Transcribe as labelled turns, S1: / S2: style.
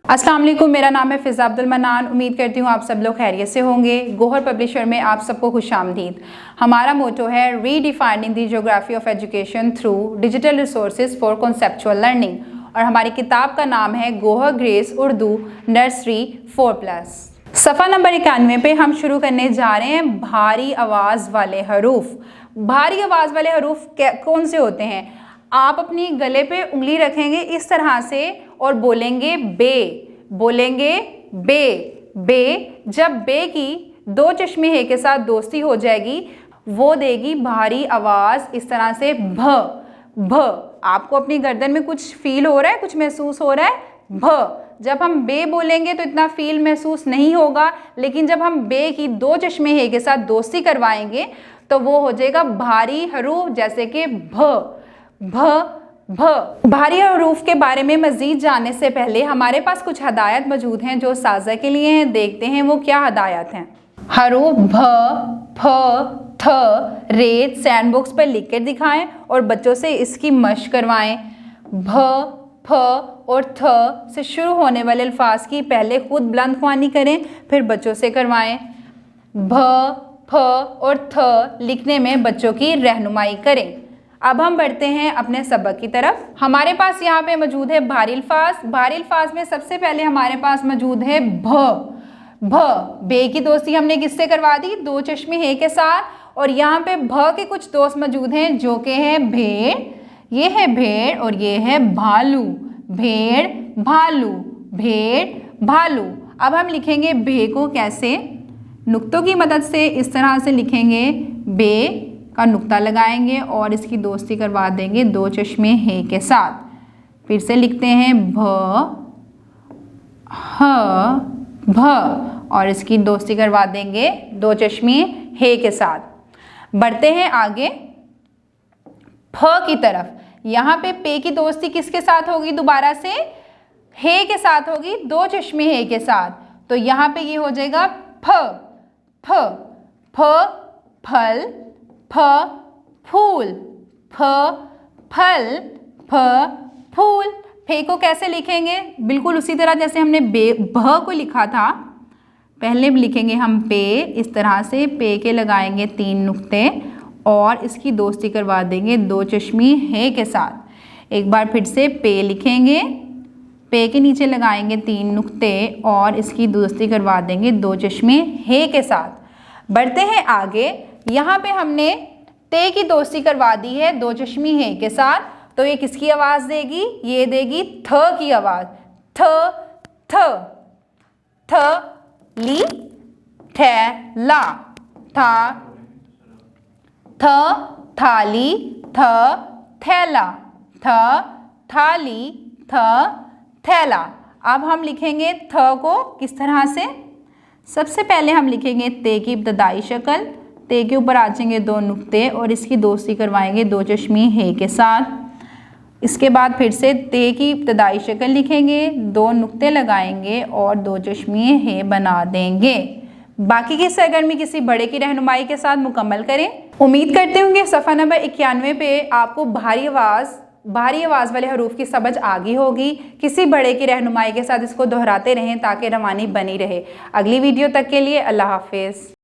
S1: अस्सलाम वालेकुम, मेरा नाम है फ़िज़ा अब्दुल मन्नान। उम्मीद करती हूँ आप सब लोग खैरियत से होंगे। गोहर पब्लिशर में आप सबको खुशामदीद। हमारा मोटो है redefining the geography of education through digital resources for conceptual learning, और हमारी किताब का नाम है गोहर ग्रेस उर्दू नर्सरी 4+। सफ़ा नंबर 91 पे हम शुरू करने जा रहे हैं भारी आवाज़ वाले हरूफ। भारी आवाज़ वाले हरूफ कौन से होते हैं? आप अपनी गले पे उंगली रखेंगे इस तरह से और बोलेंगे बे, बोलेंगे बे बे। जब बे की दो चश्मे हे के साथ दोस्ती हो जाएगी वो देगी भारी आवाज़ इस तरह से भ भ। आपको अपनी गर्दन में कुछ फील हो रहा है, कुछ महसूस हो रहा है? भ। जब हम बे बोलेंगे तो इतना फील महसूस नहीं होगा, लेकिन जब हम बे की दो चश्मे हे के साथ दोस्ती करवाएंगे तो वो हो जाएगा भारी हरूफ, जैसे कि भ भ भ। भारी हरूफ के बारे में मज़ीद जानने से पहले हमारे पास कुछ हदायत मौजूद हैं जो साज़ा के लिए हैं। देखते हैं वो क्या हदायत हैं। हरूफ भ, फ, थ रेत सैंड बॉक्स पर लिख कर दिखाएं और बच्चों से इसकी मशक करवाएं। भ, फ और थ से शुरू होने वाले अल्फाज की पहले खुद बुलंद ख्वानी करें, फिर बच्चों से करवाएं। भ, फ और थ लिखने में बच्चों की रहनुमाई करें। अब हम बढ़ते हैं अपने सबक की तरफ। हमारे पास यहाँ पे मौजूद है भारी अल्फाज। भारी अल्फाज में सबसे पहले हमारे पास मौजूद है भ। भ, बे की दोस्ती हमने किससे करवा दी? दो चश्मे हे के साथ। और यहाँ पे भ के कुछ दोस्त मौजूद हैं जो कि हैं भेड़, ये है भेड़ और ये है भालू। भेड़ भालू, भेड़ भालू। अब हम लिखेंगे बे को कैसे? नुक्तों की मदद से इस तरह से लिखेंगे, बे का नुक्ता लगाएंगे और इसकी दोस्ती करवा देंगे दो चश्मे हे के साथ। फिर से लिखते हैं भ ह भ और इसकी दोस्ती करवा देंगे दो चश्मे हे के साथ। बढ़ते हैं आगे फ की तरफ। यहाँ पे की दोस्ती किसके साथ होगी? दोबारा से हे के साथ होगी, दो चश्मे हे के साथ। तो यहाँ पे ये हो जाएगा फ फ फ फल, फ फूल, फ फल, फ फूल। फे को कैसे लिखेंगे? बिल्कुल उसी तरह जैसे हमने भ को लिखा था। पहले लिखेंगे हम पे इस तरह से, पे के लगाएंगे तीन नुक्ते और इसकी दोस्ती करवा देंगे दो चश्मी हे के साथ। एक बार फिर से पे लिखेंगे, पे के नीचे लगाएंगे तीन नुक्ते और इसकी दोस्ती करवा देंगे दो चश्मे हे के साथ। बढ़ते हैं आगे। यहाँ पे हमने ते की दोस्ती करवा दी है दो चश्मी हे के साथ, तो ये किसकी आवाज़ देगी? ये देगी थ की आवाज़। थ थ थ ली ठेला, था थ थाली, थ थैला, थ थाली, थ थैला। अब हम लिखेंगे थ को किस तरह से? सबसे पहले हम लिखेंगे ते की इब्तदाई शक्ल, ते के ऊपर आ जाएंगे दो नुक्ते और इसकी दोस्ती करवाएंगे दो चश्मी हे के साथ। इसके बाद फिर से ते की इब्तदाई शक्ल लिखेंगे, दो नुक्ते लगाएंगे और दो चश्मी हे बना देंगे। बाकी की सरगर्मी किसी बड़े की रहनुमाई के साथ मुकम्मल करें। उम्मीद करते होंगे सफ़ा नंबर 91 पे आपको भारी आवाज़ वाले हरूफ की समझ आ गई होगी। किसी बड़े की रहनुमाई के साथ इसको दोहराते रहें ताकि रवानी बनी रहे। अगली वीडियो तक के लिए अल्लाह हाफिज़।